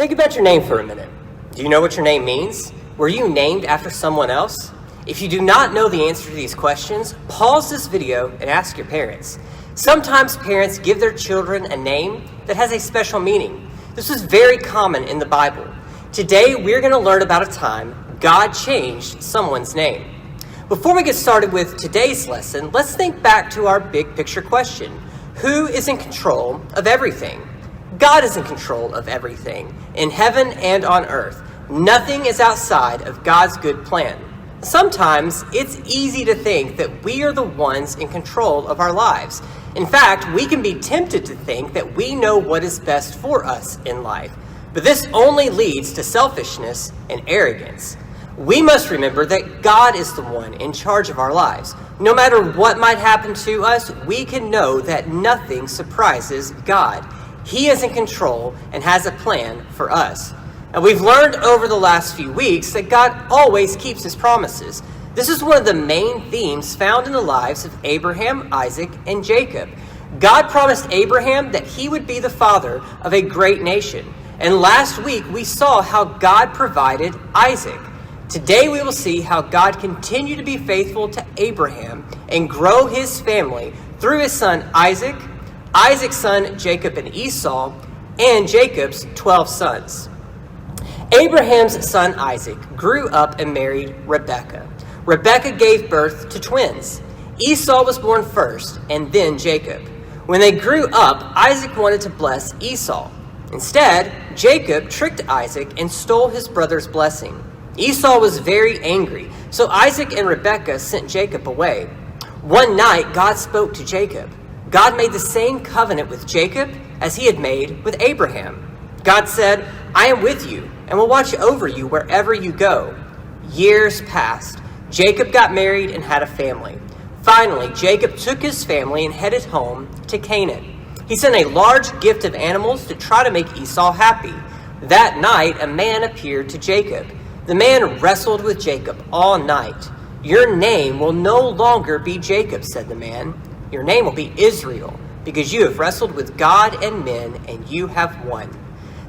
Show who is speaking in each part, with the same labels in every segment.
Speaker 1: Think about your name for a minute. Do you know what your name means? Were you named after someone else? If you do not know the answer to these questions, pause this video and ask your parents. Sometimes parents give their children a name that has a special meaning. This was very common in the Bible. Today, we're going to learn about a time God changed someone's name. Before we get started with today's lesson, let's think back to our big picture question. Who is in control of everything? God is in control of everything, in heaven and on earth. Nothing is outside of God's good plan. Sometimes it's easy to think that we are the ones in control of our lives. In fact, we can be tempted to think that we know what is best for us in life. But this only leads to selfishness and arrogance. We must remember that God is the one in charge of our lives. No matter what might happen to us, we can know that nothing surprises God. He is in control and has a plan for us. And we've learned over the last few weeks that God always keeps his promises. This is one of the main themes found in the lives of Abraham, Isaac, and Jacob. God promised Abraham that he would be the father of a great nation. And last week we saw how God provided Isaac. Today we will see how God continued to be faithful to Abraham and grow his family through his son Isaac, Isaac's son Jacob and Esau, and Jacob's 12 sons. Abraham's son Isaac grew up and married Rebekah. Rebekah gave birth to twins. Esau was born first, and then Jacob. When they grew up, Isaac wanted to bless Esau. Instead, Jacob tricked Isaac and stole his brother's blessing. Esau was very angry, so Isaac and Rebekah sent Jacob away. One night, God spoke to Jacob. God made the same covenant with Jacob as he had made with Abraham. God said, "I am with you and will watch over you wherever you go." Years passed. Jacob got married and had a family. Finally, Jacob took his family and headed home to Canaan. He sent a large gift of animals to try to make Esau happy. That night, a man appeared to Jacob. The man wrestled with Jacob all night. "Your name will no longer be Jacob," said the man. "Your name will be Israel, because you have wrestled with God and men, and you have won."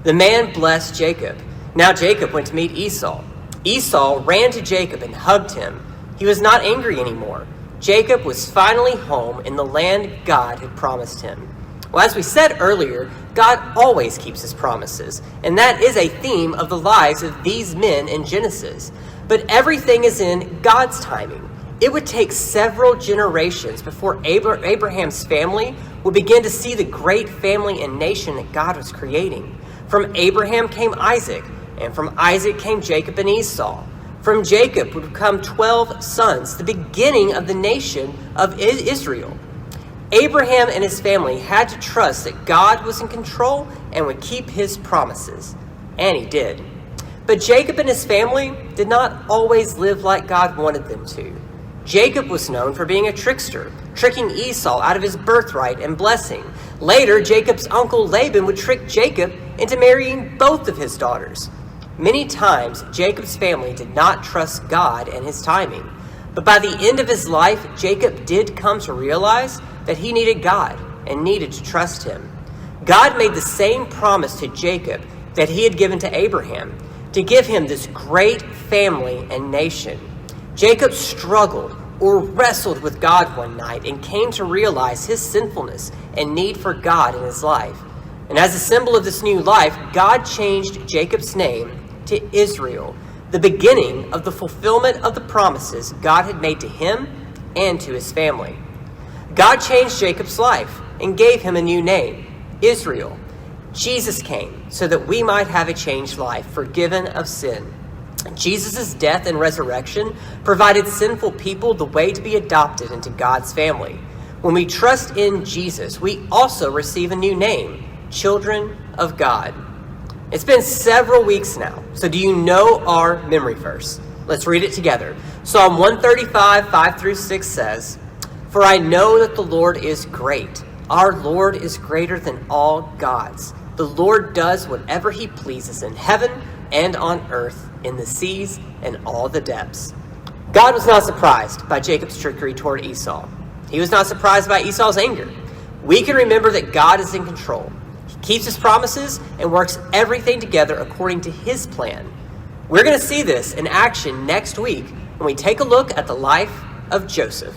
Speaker 1: The man blessed Jacob. Now Jacob went to meet Esau. Esau ran to Jacob and hugged him. He was not angry anymore. Jacob was finally home in the land God had promised him. Well, as we said earlier, God always keeps his promises, and that is a theme of the lives of these men in Genesis. But everything is in God's timing. It would take several generations before Abraham's family would begin to see the great family and nation that God was creating. From Abraham came Isaac, and from Isaac came Jacob and Esau. From Jacob would come 12 sons, the beginning of the nation of Israel. Abraham and his family had to trust that God was in control and would keep his promises. And he did. But Jacob and his family did not always live like God wanted them to. Jacob was known for being a trickster, tricking Esau out of his birthright and blessing. Later, Jacob's uncle Laban would trick Jacob into marrying both of his daughters. Many times, Jacob's family did not trust God and his timing. But by the end of his life, Jacob did come to realize that he needed God and needed to trust him. God made the same promise to Jacob that he had given to Abraham, to give him this great family and nation. Jacob struggled or wrestled with God one night and came to realize his sinfulness and need for God in his life. And as a symbol of this new life, God changed Jacob's name to Israel, the beginning of the fulfillment of the promises God had made to him and to his family. God changed Jacob's life and gave him a new name, Israel. Jesus came so that we might have a changed life, forgiven of sin. Jesus' death and resurrection provided sinful people the way to be adopted into God's family. When we trust in Jesus, we also receive a new name, children of God. It's been several weeks now, so do you know our memory verse? Let's read it together. Psalm 135, 5-6 says, "For I know that the Lord is great. Our Lord is greater than all gods. The Lord does whatever he pleases in heaven and on earth, in the seas and all the depths." God was not surprised by Jacob's trickery toward Esau. He was not surprised by Esau's anger. We can remember that God is in control. keeps his promises, and works everything together according to his plan. We're going to see this in action next week when we take a look at the life of Joseph.